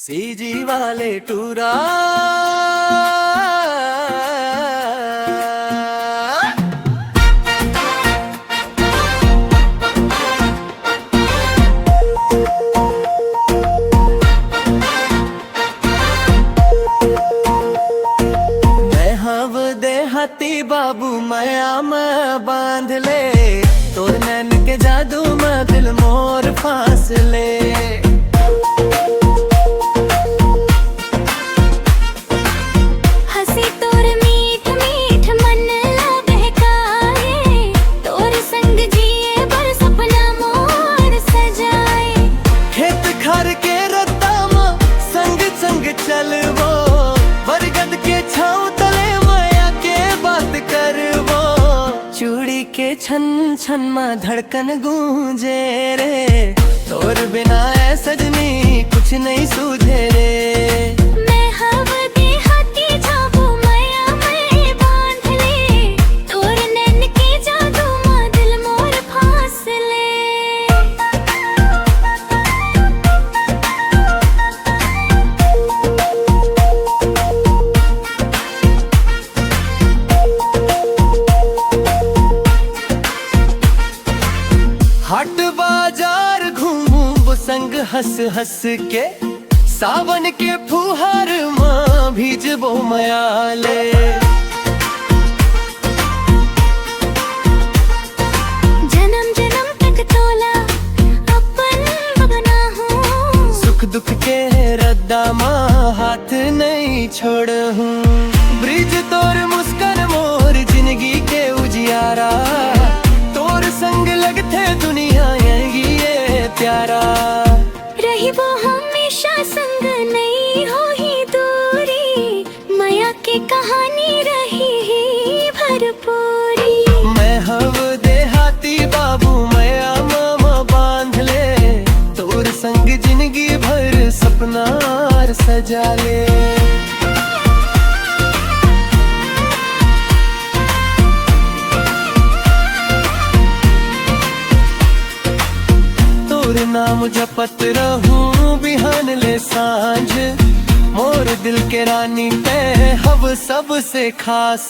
CG वाले टूरा मैं हव देहाती बाबू माया में बांध ले तोर नैन के जादू में दिल मोर फासले चलवो बरगद के छाँव तले माया के बात करवो चूड़ी के छन छन में धड़कन गूंजे रे तोर बिना ऐ सजनी कुछ नहीं सूझे रे हट बाजार घूमू संग हंस हंस के सावन के फुहार माँ भीजबो मयाले जन्म जन्म तक तोला अपन बना हूँ सुख दुख के रद्दा माँ हाथ नहीं छोड़ हूँ ब्रिज तोर मुस्कान मोर जिंदगी के उजियारा तोर संग लगते दुनिया ये प्यारा रही वो हमेशा संग नहीं हो ही दूरी माया की कहानी रही ही भरपूरी मैं हव देहाती बाबू माया मामा बांध ले तोर संग जिंदगी भर सपना सजा ले नाम जपत रहूं बिहान ले सांझ मोर दिल के रानी पे हव सबसे खास।